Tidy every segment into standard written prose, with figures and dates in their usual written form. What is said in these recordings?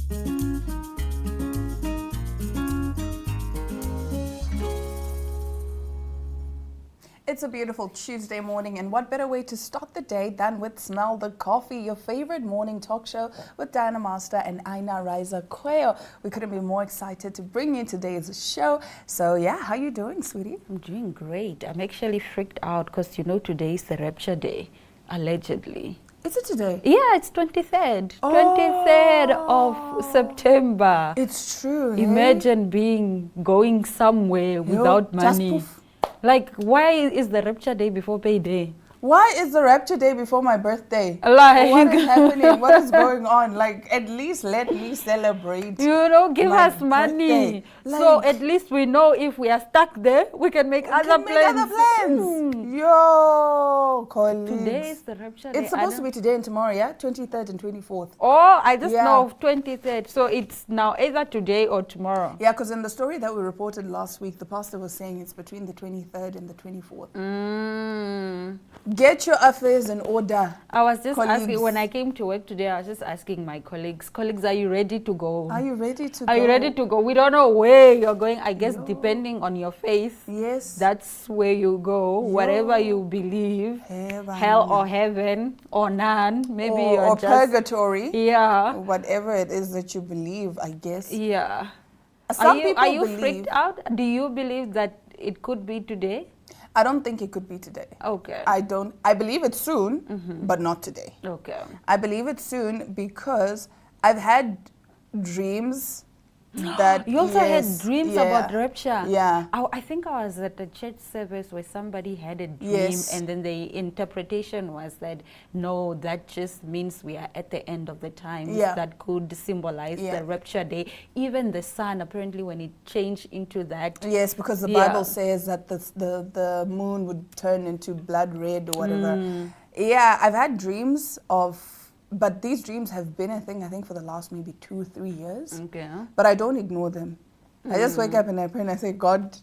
It's a beautiful Tuesday morning, and what better way to start the day than with Smell the Coffee, your favorite morning talk show with Diana Master and Aina Riza Quayo. We couldn't be more excited to bring you today's show. So yeah, how you doing, sweetie? I'm doing great. I'm actually freaked out because you know today is the Rapture Day, allegedly. Is it today? Yeah, it's 23rd. 23rd of September. It's true. Imagine going somewhere without money. Like, why is the Rapture Day before payday? Why is the Rapture Day before my birthday? Like, what is happening? What is going on? Like, at least let me celebrate. You know, give us money. So at least we know if we are stuck there, we can make other plans. Yo, colleagues. Today is the Rapture Day. It's supposed to be today and tomorrow, yeah? 23rd and 24th. Oh, I just know 23rd. So it's now either today or tomorrow. Yeah, because in the story that we reported last week, the pastor was saying it's between the 23rd and the 24th. Get your affairs in order. I was just asking, when I came to work today, I was just asking my colleagues, are you ready to go? Are you ready to go? Are you ready to go? We don't know where you're going. I guess depending on your faith, yes, that's where you go. Whatever you believe, hell or heaven or none, maybe or just, purgatory. Yeah. Whatever it is that you believe, I guess. Yeah. Some people are you believe, freaked out? Do you believe that it could be today? I don't think it could be today. Okay. I believe it's soon, but not today. Okay. I believe it's soon because I've had dreams that... You also had dreams about rapture? Yeah. I think I was at a church service where somebody had a dream and then the interpretation was that, no, that just means we are at the end of the times. That could symbolize the Rapture Day. Even the sun, apparently, when it changed into that. Yes, because the Bible says that the moon would turn into blood red or whatever. Yeah, I've had dreams of... But these dreams have been a thing, I think, for the last maybe 2-3 years. Okay. But I don't ignore them. I just wake up and I pray and I say, God,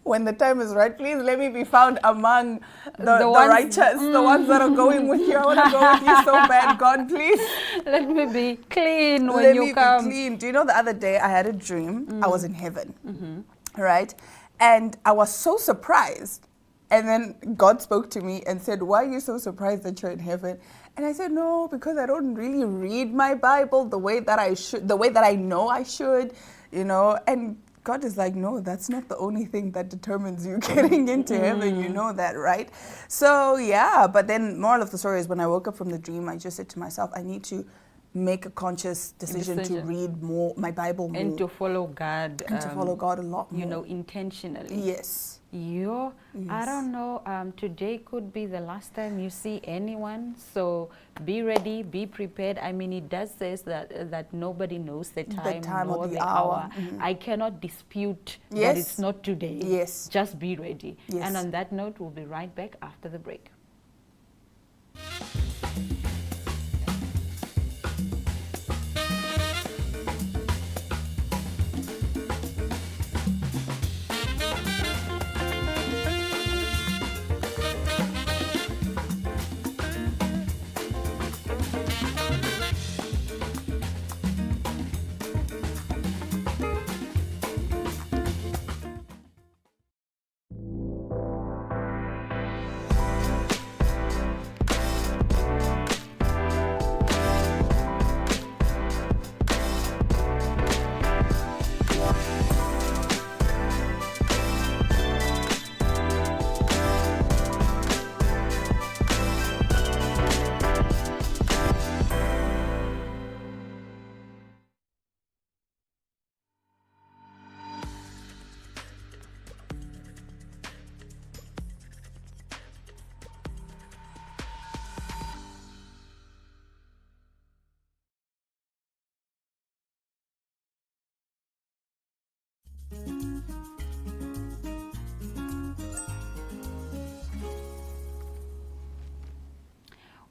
when the time is right, please let me be found among the righteous, the ones that are going with you. I want to go with you so bad, God, please. Let me be clean when you come. Let me be clean. Do you know the other day I had a dream? I was in heaven, right? And I was so surprised. And then God spoke to me and said, why are you so surprised that you're in heaven? And I said, no, because I don't really read my Bible the way that I should, the way that I know I should, you know. And God is like, no, that's not the only thing that determines you getting into heaven. You know that, right? So, yeah. But then moral of the story is when I woke up from the dream, I just said to myself, I need to make a conscious decision to read more, my Bible more. And to follow God. And to follow God a lot more. You know, intentionally. Yes. I don't know, today could be the last time you see anyone, so be ready, be prepared. I mean, it does say that nobody knows the time or the hour. I cannot dispute that it's not today. Yes. Just be ready. Yes. And on that note, we'll be right back after the break.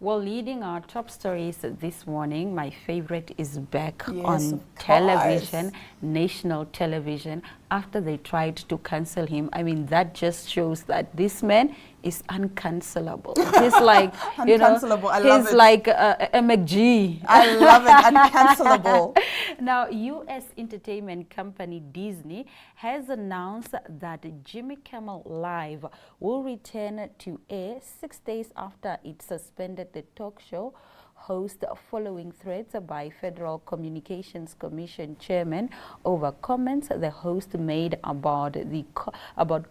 Well, leading our top stories this morning, my favorite is back on television, national television, after they tried to cancel him. I mean, that just shows that this man is uncancelable. He's like, you know, I love he's it. like a McG. I love it, uncancelable. Now, U.S. entertainment company Disney has announced that Jimmy Kimmel Live will return to air 6 days after it suspended the talk show host following threats by Federal Communications Commission chairman over comments the host made about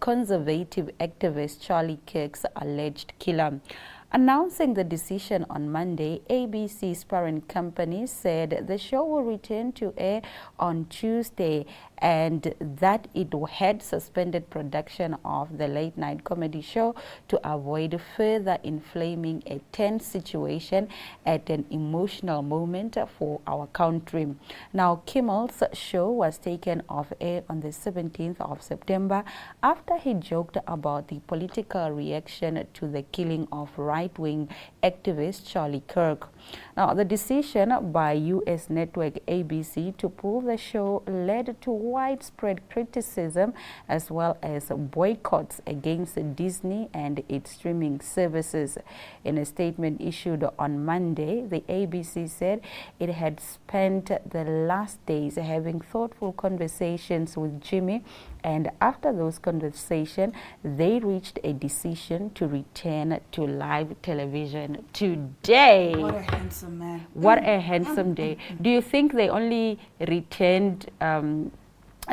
conservative activist Charlie Kirk's alleged killer. Announcing the decision on Monday, ABC's parent company said the show will return to air on Tuesday and that it had suspended production of the late-night comedy show to avoid further inflaming a tense situation at an emotional moment for our country. Now, Kimmel's show was taken off air on the 17th of September after he joked about the political reaction to the killing of right-wing activist Charlie Kirk. Now, the decision by U.S. network ABC to pull the show led to widespread criticism as well as boycotts against Disney and its streaming services. In a statement issued on Monday, the ABC said it had spent the last days having thoughtful conversations with Jimmy, and after those conversations, they reached a decision to return to live television today. What a handsome man. What a handsome day. Do you think they only returned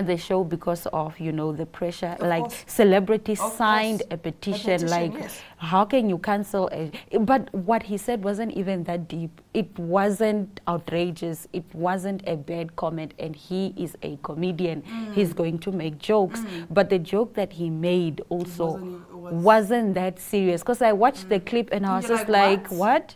the show because of, you know, the pressure? Of like course. celebrities Of signed course. a petition, like, yes. how can you cancel but what he said wasn't even that deep. It wasn't outrageous. It wasn't a bad comment, and he is a comedian. He's going to make jokes, but the joke that he made also wasn't that serious, because I watched the clip and I was You're just like, what?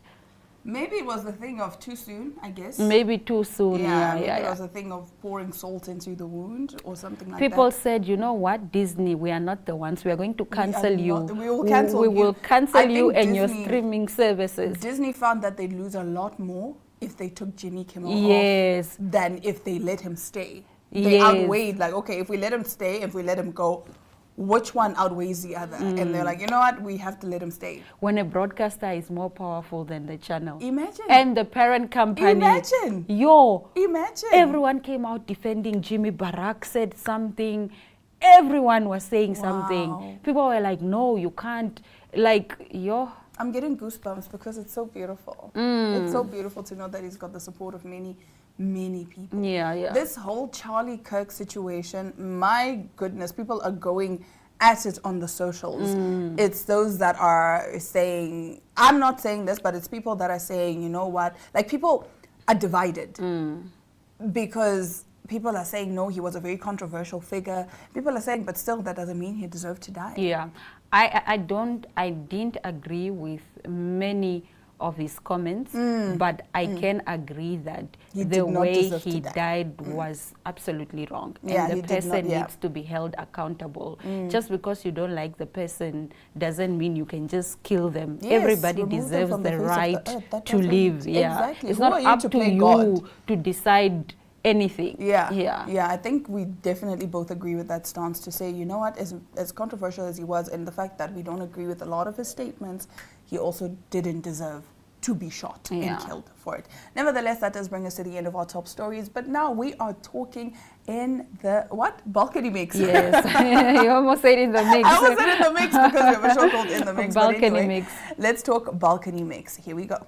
Maybe it was the thing of too soon, I guess. Maybe too soon. Maybe it was a thing of pouring salt into the wound or something like People that. said, you know what, Disney, we are not the ones. We are going to cancel you. We will cancel you. We will cancel I you think and your Disney- streaming services. Disney found that they'd lose a lot more if they took Jimmy Kimmel Yes. off than if they let him stay. They Yes. outweighed, like, okay, if we let him stay, if we let him go, which one outweighs the other? And they're like, you know what, we have to let him stay. When a broadcaster is more powerful than the channel. Imagine. And the parent company. Imagine. Imagine. Everyone came out defending Jimmy. Barack said something. Everyone was saying something. People were like, no, you can't. Like, I'm getting goosebumps because it's so beautiful. It's so beautiful to know that he's got the support of many people. Yeah. This whole Charlie Kirk situation, my goodness, people are going at it on the socials. It's those that are saying, I'm not saying this, but it's people that are saying, you know what, like people are divided because people are saying, no, he was a very controversial figure. People are saying, but still, that doesn't mean he deserved to die. Yeah. I didn't agree with many of his comments, but I can agree that the way he died was absolutely wrong. Yeah, and the person needs to be held accountable. Just because you don't like the person doesn't mean you can just kill them. Yes, everybody deserves the right to live. Yeah. Exactly. It's Who not are you up to to play you God? to decide anything. Yeah, I think we definitely both agree with that stance to say, you know what, as controversial as he was, and the fact that we don't agree with a lot of his statements, he also didn't deserve to be shot and killed for it. Nevertheless, that does bring us to the end of our top stories, but now we are talking in the balcony mix. Yes. You almost said in the mix. I almost said in the mix because we have a show called In the Mix. Balcony but anyway, mix. Let's talk balcony mix. Here we go.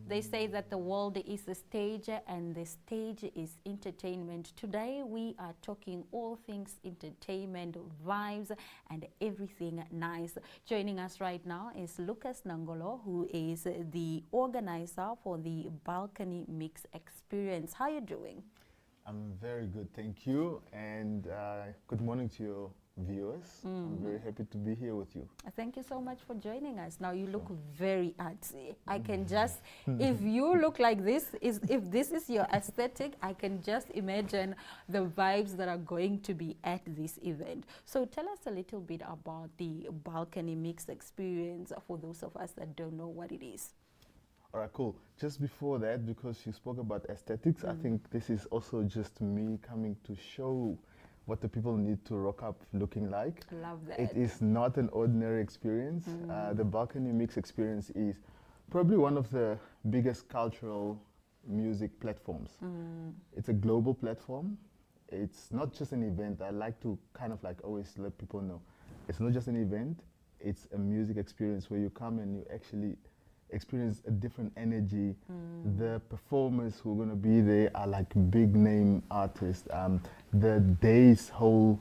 They say that the world is a stage and the stage is entertainment. Today we are talking all things entertainment, vibes and everything nice. Joining us right now is Lucas Nangolo, who is the organizer for the Balcony Mix Experience. How are you doing? I'm very good, thank you, and good morning to your viewers. I'm very happy to be here with you. Thank you so much for joining us. Now you look very artsy. I can just, if you look like this, if this is your aesthetic, I can just imagine the vibes that are going to be at this event. So tell us a little bit about the Balcony Mix experience for those of us that don't know what it is. All right, cool. Just before that, because you spoke about aesthetics, I think this is also just me coming to show what the people need to rock up looking like. Love that. It is not an ordinary experience. The Balcony Mix experience is probably one of the biggest cultural music platforms. It's a global platform. It's not just an event. I like to kind of like always let people know. It's not just an event. It's a music experience where you come and you actually experience a different energy. The performers who are going to be there are like big name artists. The day's whole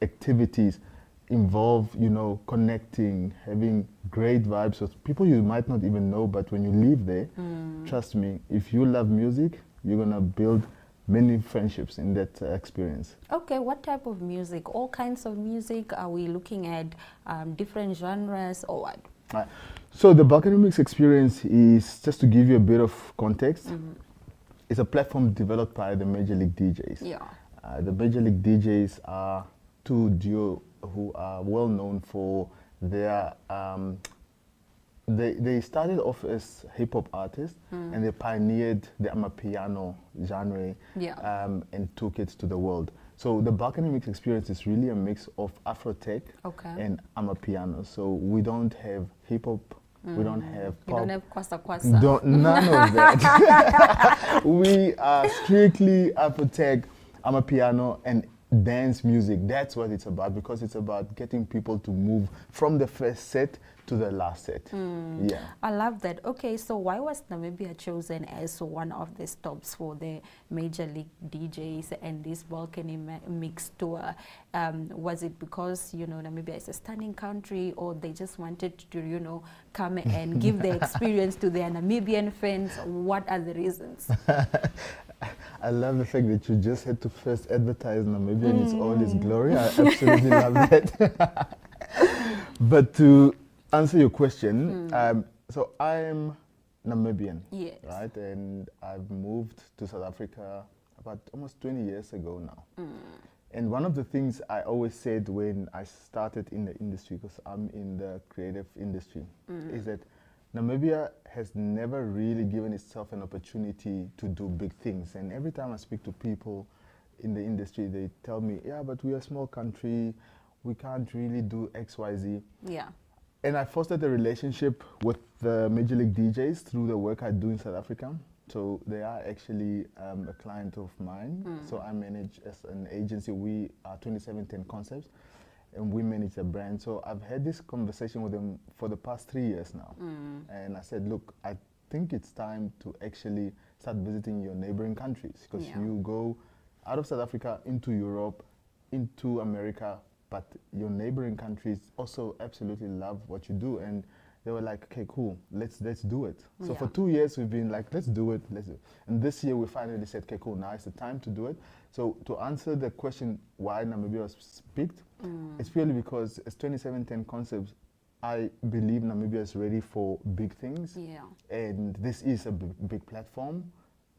activities involve, you know, connecting, having great vibes with people you might not even know, but when you leave there, trust me, if you love music, you're going to build many friendships in that experience. Okay, what type of music? All kinds of music? Are we looking at different genres or what? So the Balcony Mix experience is, just to give you a bit of context, it's a platform developed by the Major League DJs. Yeah. The Major League DJs are two duo who are well known for their, they started off as hip hop artists and they pioneered the Amapiano genre and took it to the world. So the Balcony Mix experience is really a mix of Afro-tech and Amapiano. So we don't have hip hop, we don't have pop. You don't have kwasa kwasa. None of that. We are strictly Afro-tech, Amapiano and dance music. That's what it's about, because it's about getting people to move from the first set to the last set. Yeah. I love that. Okay, so why was Namibia chosen as one of the stops for the Major League DJs and this Balcony Mix tour? Was it because, you know, Namibia is a stunning country, or they just wanted to, you know, come and give the experience to their Namibian fans? What are the reasons? I love the fact that you just had to first advertise Namibia in its all its glory. I absolutely love that. But to answer your question, so I'm Namibian, right? And I've moved to South Africa about almost 20 years ago now. And one of the things I always said when I started in the industry, because I'm in the creative industry, is that Namibia has never really given itself an opportunity to do big things. And every time I speak to people in the industry, they tell me, yeah, but we're a small country, we can't really do X, Y, Z. Yeah. And I fostered a relationship with the Major League DJs through the work I do in South Africa. So they are actually a client of mine. So I manage as an agency. We are 2710 Concepts, and we manage a brand. So I've had this conversation with them for the past 3 years now. And I said, look, I think it's time to actually start visiting your neighboring countries, because you go out of South Africa into Europe, into America, but your neighboring countries also absolutely love what you do. And they were like, okay, cool, let's do it. So for 2 years we've been like, let's do it. And this year we finally said, okay, cool, now it's the time to do it. So to answer the question why Namibia was picked, it's purely because as 2710 Concepts, I believe Namibia is ready for big things. And this is a big platform.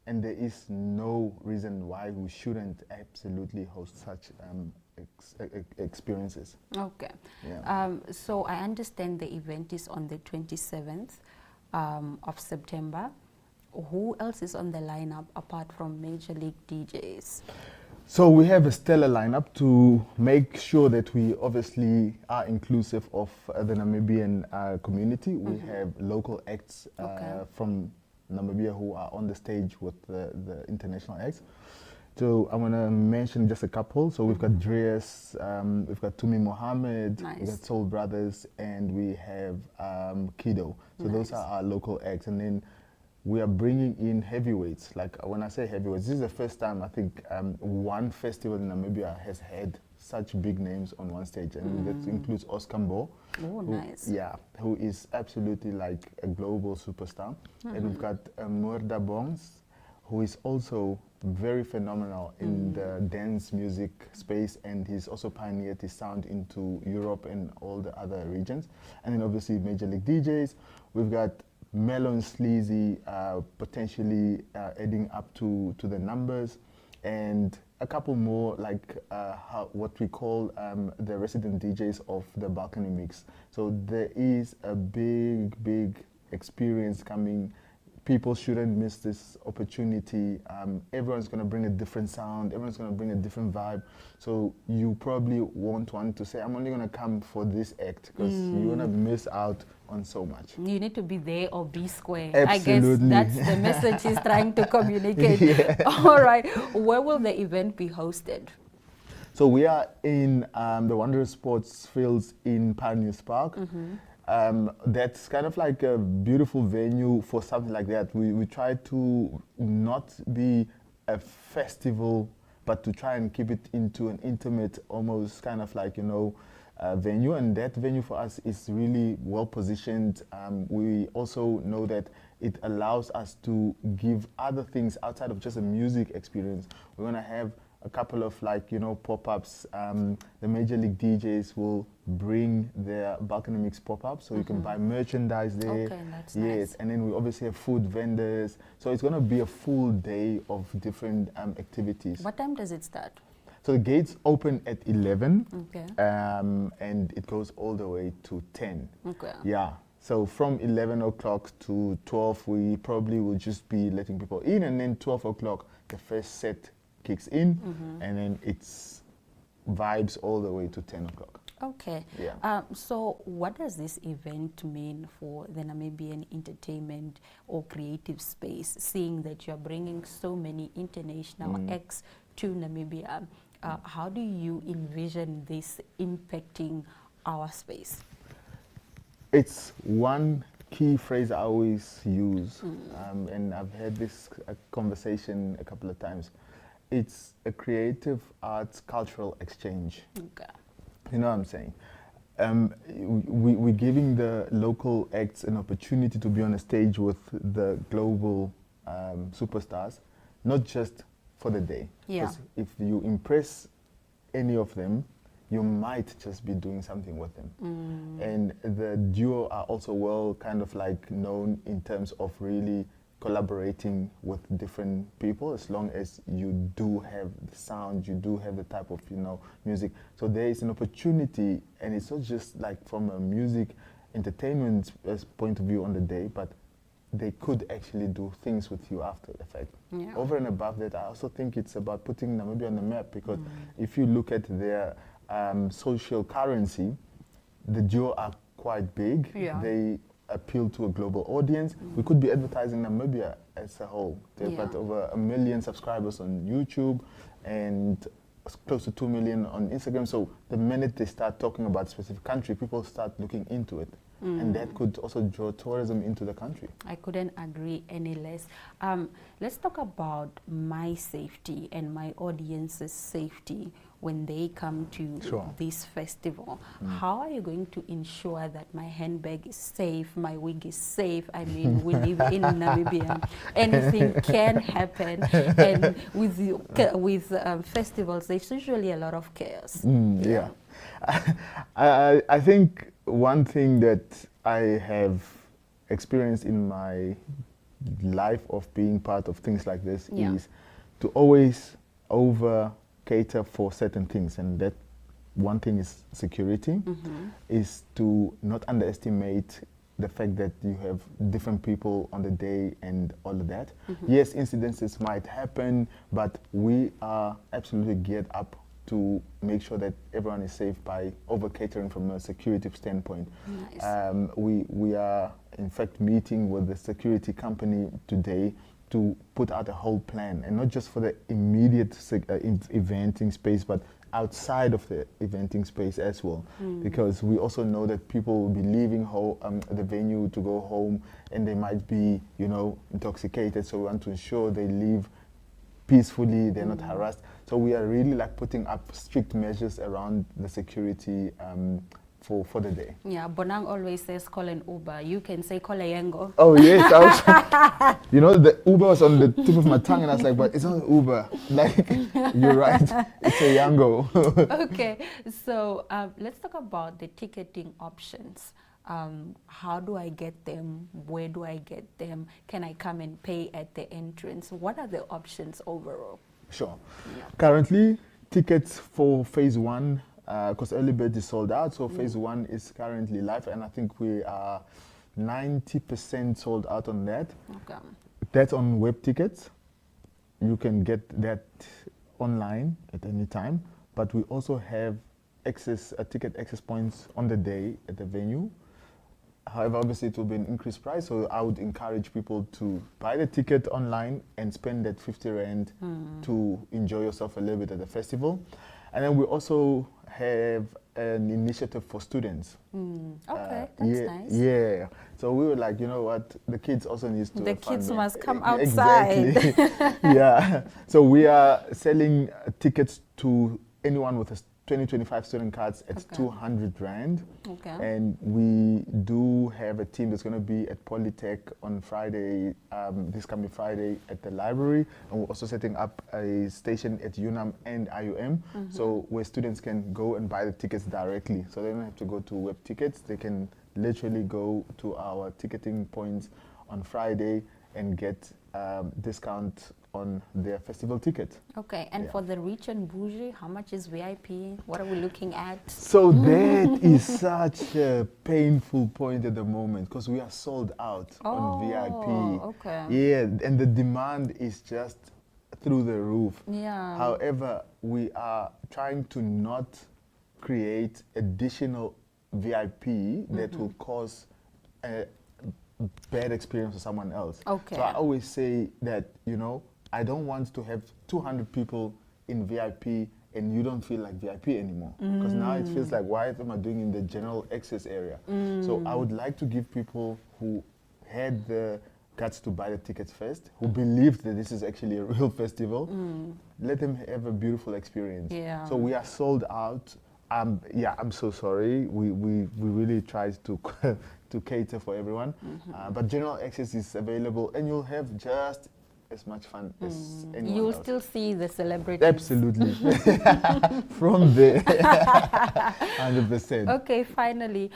And there is no reason why we shouldn't absolutely host such experiences. Okay. So I understand the event is on the 27th of September. Who else is on the lineup apart from Major League DJs? So we have a stellar lineup to make sure that we obviously are inclusive of the Namibian community. We have local acts from Namibia who are on the stage with the international acts. So I want to mention just a couple. So we've got Dreas, we've got Tumi Mohammed, we've got Soul Brothers, and we have Kido. So those are our local acts. And then we are bringing in heavyweights. Like when I say heavyweights, this is the first time I think one festival in Namibia has had such big names on one stage. And that includes Oscar Mbo. Oh, nice. Yeah, who is absolutely like a global superstar. And we've got Murda Bongs, who is also very phenomenal in the dance music space, and he's also pioneered his sound into Europe and all the other regions. And then obviously Major League DJs. We've got Mellow and Sleazy potentially adding up to the numbers, and a couple more like what we call the resident DJs of the Balcony Mix. So there is a big experience coming. People shouldn't miss this opportunity. Everyone's going to bring a different sound. Everyone's going to bring a different vibe. So you probably won't want to say, I'm only going to come for this act, because you're going to miss out on so much. You need to be there or be square. Absolutely. I guess that's the message he's trying to communicate. All right. Where will the event be hosted? So we are in the Wanderers Sports Fields in Pioneers Park. That's kind of like a beautiful venue for something like that. We try to not be a festival, but to try and keep it into an intimate, almost kind of like, venue. And that venue for us is really well positioned. We also know that it allows us to give other things outside of just a music experience. We're going to have a couple of pop-ups. The Major League DJs will bring their Balcony Mix pop-up, so you can buy merchandise there. Okay, that's nice. And then we obviously have food vendors. So it's going to be a full day of different activities. What time does it start? So the gates open at 11, Okay. and it goes all the way to 10. Okay. Yeah. So from 11 o'clock to 12, we probably will just be letting people in, and then 12 o'clock, the first set kicks in, and then it's vibes all the way to 10 o'clock. Okay. Yeah. So what does this event mean for the Namibian entertainment or creative space, seeing that you're bringing so many international acts to Namibia? How do you envision this impacting our space? It's one key phrase I always use, and I've had this conversation a couple of times. It's a creative arts cultural exchange. Okay. You know what I'm saying? We're giving the local acts an opportunity to be on a stage with the global superstars, not just for the day. Yeah. 'Cause if you impress any of them, you might just be doing something with them. And the duo are also well kind of like known in terms of really collaborating with different people, as long as you do have the sound, you do have the type of music. So there is an opportunity, and it's not just like from a music entertainment point of view on the day, but they could actually do things with you after the fact. Yeah. Over and above that, I also think it's about putting Namibia on the map, because if you look at their social currency, the duo are quite big. Yeah. They appeal to a global audience. We could be advertising Namibia as a whole. They've got over 1 million subscribers on YouTube and close to 2 million on Instagram. So the minute they start talking about a specific country, people start looking into it. And that could also draw tourism into the country. I couldn't agree any less. Let's talk about my safety and my audience's safety when they come to this festival. How are you going to ensure that my handbag is safe, my wig is safe? I mean, we live in Namibia. Anything can happen. And with festivals, there's usually a lot of chaos. Yeah. I think one thing that I have experienced in my life of being part of things like this is to always over cater for certain things, and that one thing is security, is to not underestimate the fact that you have different people on the day and all of that. Yes, incidences might happen, but we are absolutely geared up to make sure that everyone is safe by over catering from a security standpoint. Nice. We are in fact meeting with the security company today to put out a whole plan, and not just for the immediate eventing space, but outside of the eventing space as well. Because we also know that people will be leaving the venue to go home, and they might be, intoxicated. So we want to ensure they leave peacefully, they're not harassed. So we are really like putting up strict measures around the security for the day. Yeah, Bonang always says call an Uber. You can say call a Yango. Oh yes, you know, the Uber was on the tip of my tongue, and I was like, but it's not an Uber. Like, you're right, it's a Yango. Okay, so let's talk about the ticketing options. How do I get them? Where do I get them? Can I come and pay at the entrance? What are the options overall? Sure. Yeah. Currently, tickets for phase 1, because early bird is sold out, so phase 1 is currently live, and I think we are 90% sold out on that. Okay. That's on web tickets. You can get that online at any time, but we also have ticket access points on the day at the venue. However, obviously it will be an increased price, so I would encourage people to buy the ticket online and spend that 50 Rand to enjoy yourself a little bit at the festival. And then we also have an initiative for students. Okay, that's nice. Yeah. So we were like, you know what, the kids also need to have fun. The kids must come outside. Exactly. Yeah. So we are selling tickets to anyone with a 2025 student cards at 200 Rand. Okay. And we do have a team that's going to be at Polytech on Friday, this coming Friday at the library. And we're also setting up a station at UNAM and IUM. So where students can go and buy the tickets directly. So they don't have to go to web tickets. They can literally go to our ticketing points on Friday and get discount on their festival ticket. Okay, and for the rich and bougie, how much is VIP? What are we looking at? So that is such a painful point at the moment because we are sold out on VIP. Okay. Yeah, and the demand is just through the roof. Yeah. However, we are trying to not create additional VIP that will cause a bad experience for someone else. Okay. So I always say that, you know, I don't want to have 200 people in VIP and you don't feel like VIP anymore. Because now it feels like, why am I doing in the general access area? So I would like to give people who had the guts to buy the tickets first, who believed that this is actually a real festival, let them have a beautiful experience. Yeah. So we are sold out. Yeah, I'm so sorry. We really tried to to cater for everyone. But general access is available and you'll have just as much fun as anyone You'll else. still see the celebrities. Absolutely. From there. 100%. Okay, finally,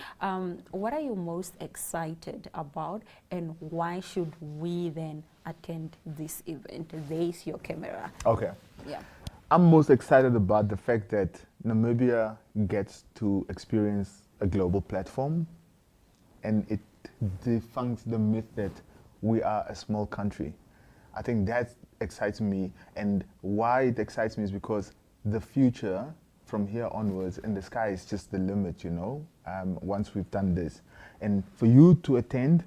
what are you most excited about and why should we then attend this event? There's your camera. Okay. Yeah. I'm most excited about the fact that Namibia gets to experience a global platform and it debunks the myth that we are a small country. I think that excites me, and why it excites me is because the future from here onwards, and the sky is just the limit, you know, once we've done this. And for you to attend,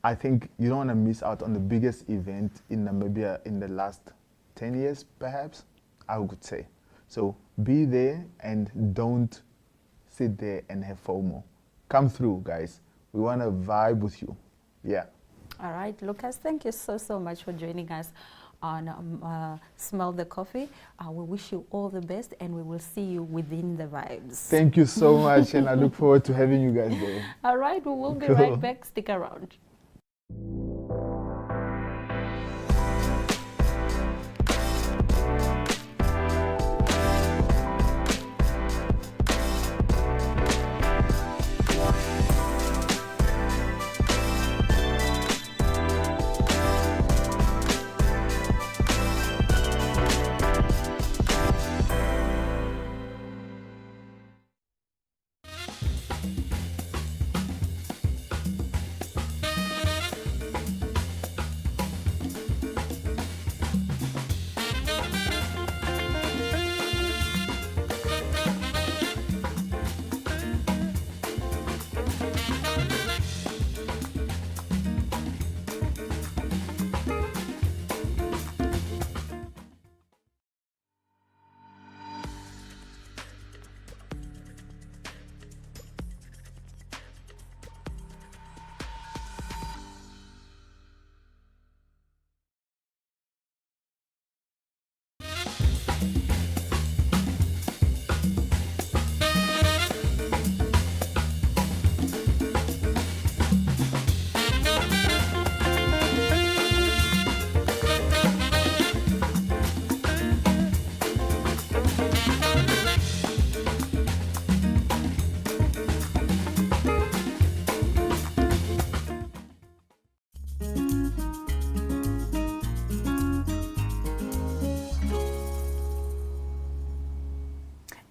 I think you don't want to miss out on the biggest event in Namibia in the last 10 years, perhaps, I would say. So be there and don't sit there and have FOMO. Come through, guys. We want to vibe with you. Yeah. All right, Lucas, thank you so much for joining us on Smell the Coffee. We wish you all the best and we will see you within the vibes. Thank you so much and I look forward to having you guys there. All right, we will be right back. Stick around.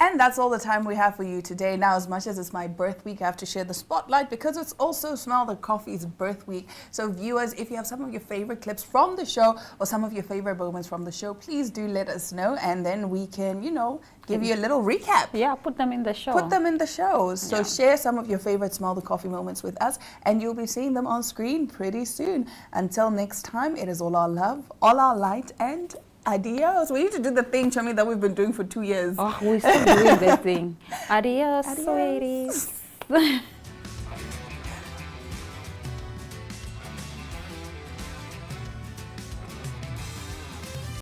And that's all the time we have for you today. Now, as much as it's my birth week, I have to share the spotlight because it's also Smell the Coffee's birth week. So viewers, if you have some of your favorite clips from the show or some of your favorite moments from the show, please do let us know, and then we can, you know, give you a little recap. Yeah, put them in the show. Put them in the shows. So share some of your favorite Smell the Coffee moments with us, and you'll be seeing them on screen pretty soon. Until next time, it is all our love, all our light, and adios. We need to do the thing, Chomi, that we've been doing for 2 years. Oh, we're still doing that thing. Adios, Adios. sweeties.